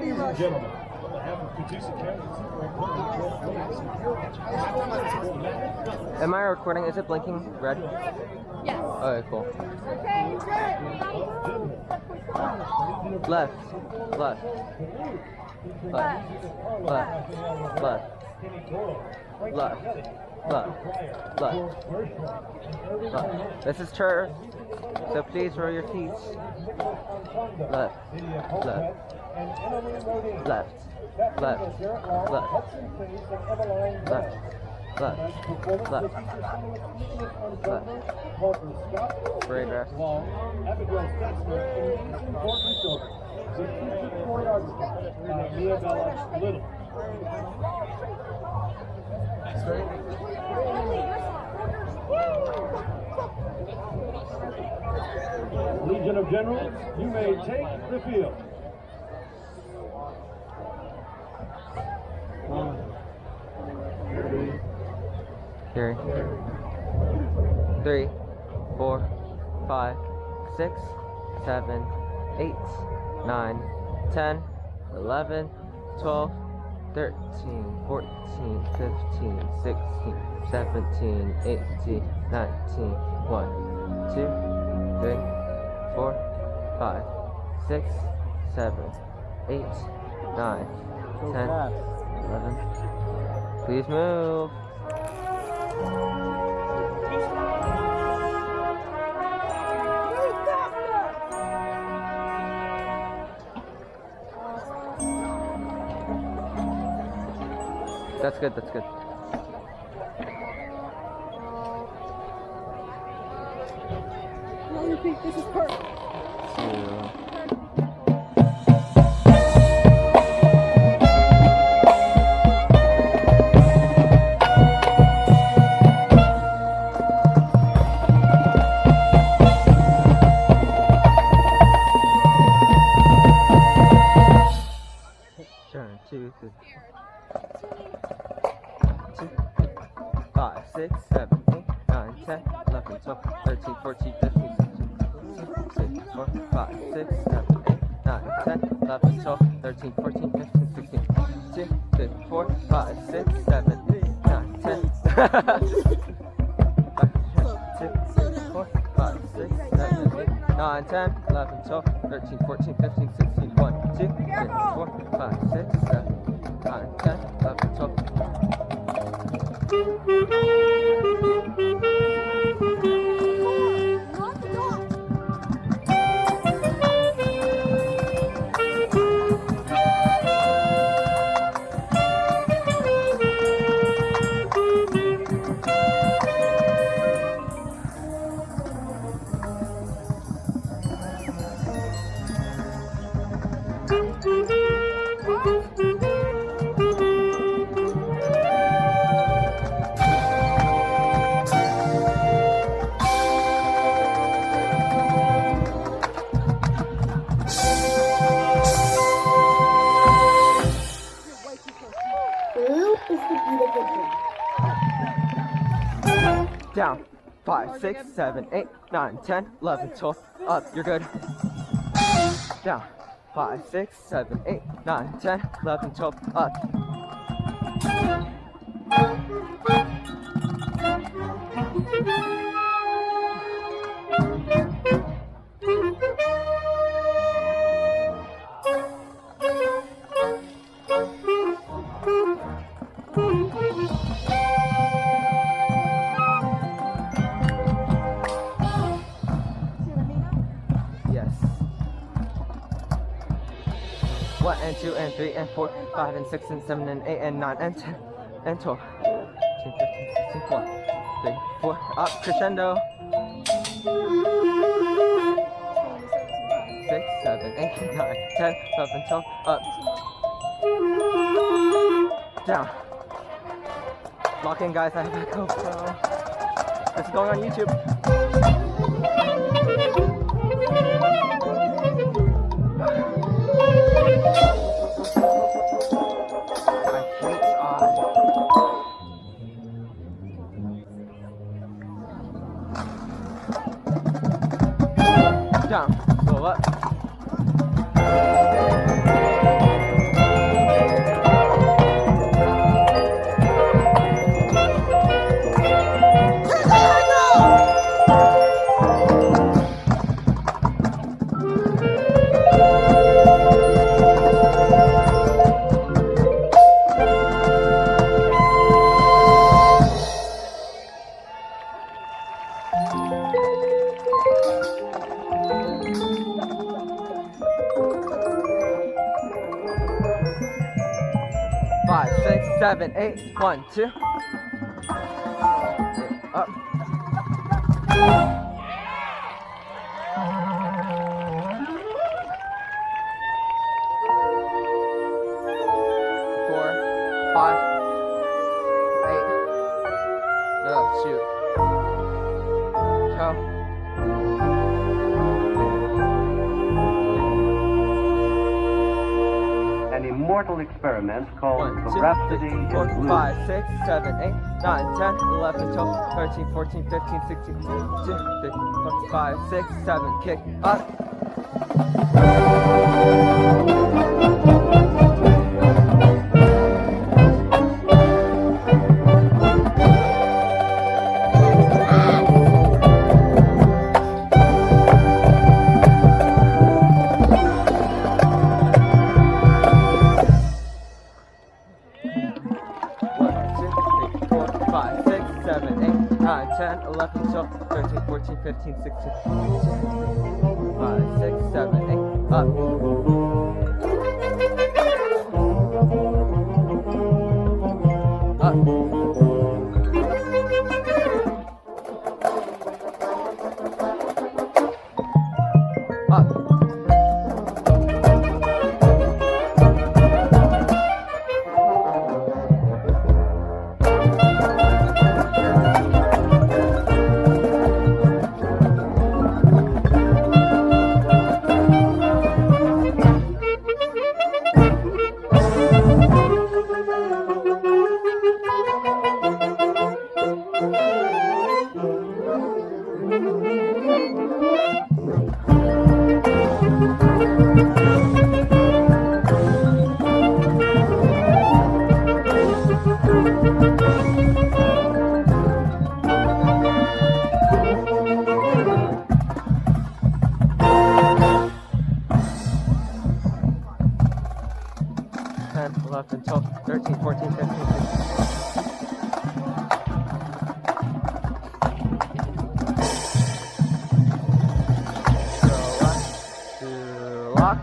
Ladies and gentlemen, on behalf of producer Karen, am I recording? Is it blinking red? Yes. Okay, cool. Okay, Left, left, left, left, left, left, left, left, left. This is church, so please roll your feet. Left, left, left, left, left, left, left, left, left. Great rest. Legion of Generals, you may take the field. Here. 3, 4, 5, 6, 7, 8, 9, 10, 11, 12, 13, 14, 15, 16, 17, 18, 19, 1, 2, 3, 4, 5, 6, 7, 8, 9, 10, 11. Please move. That's good, that's good. Well, you think this is perfect? 2. Turn 2, 3. 5, 6, 7, 8, 9, 10, 11, 12, 13, 14, 15, 16, 4, 5, 6, 7, 8, 9, 10, 11, 12, 13, 14, 15, 16, 2, 3, 4, 5, 6, 7, 8, 9, 10. 2, 3, 4, 5, 6, 7, 8, 9, 10, 11, 12, 13, 14, 15, 16, 1, 2, 3, 4, 5, 6, 7, 9, 10, 11, 12. Down. 5, 6, 7, 8, 9, 10, 11, 12. Up. You're good. Down. 5, 6, 7, 8, 9, 10, 11, 12. Up. Yes. 1 and 2 and 3 and 4, 5 and 6 and 7 and 8 and 9 and 10 and 12, 13, 15, 16, 1, 3, 4, up, crescendo. 6, 7, 8, 9, 10, 11, 12, up. Down. Lock in, guys, I have a GoPro. This is going on YouTube. Down, go up. 5, 6, 7, 8. 1, 2. Up. 4, 5, 8. No, shoot. Go. An immortal experiment called 1, the 2, Rhapsody 3, in 4, Blue. 5, 6, 7, 8, 9, 10, 11, 12, 13, 14, 15, 16, 2, 3, 4, 5, 6, 7. Kick up. Five, 6, 7, 8, 9, 10, 11, 12, 13, 14, 15, 16, 5, 6, 7, 8, up. Up. Up. Ten, 11, 12, 13, 14, 15, 16. So left to lock.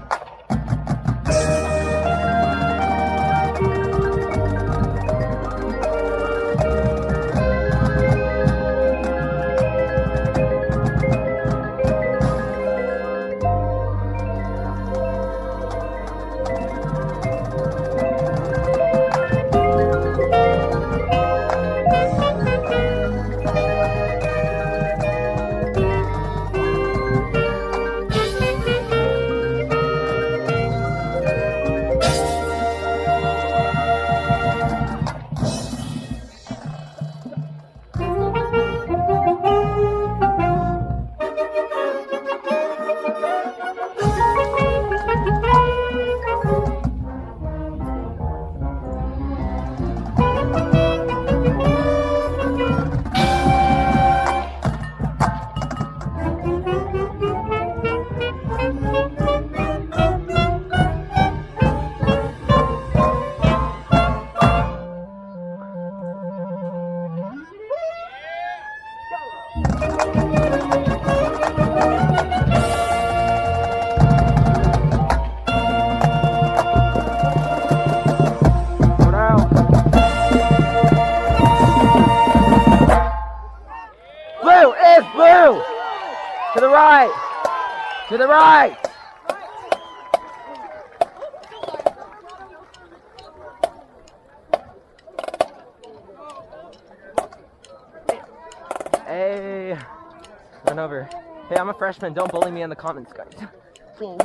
Blue is blue! To the right! To the right! Hey, run over. Hey, I'm a freshman. Don't bully me in the comments, guys. Please.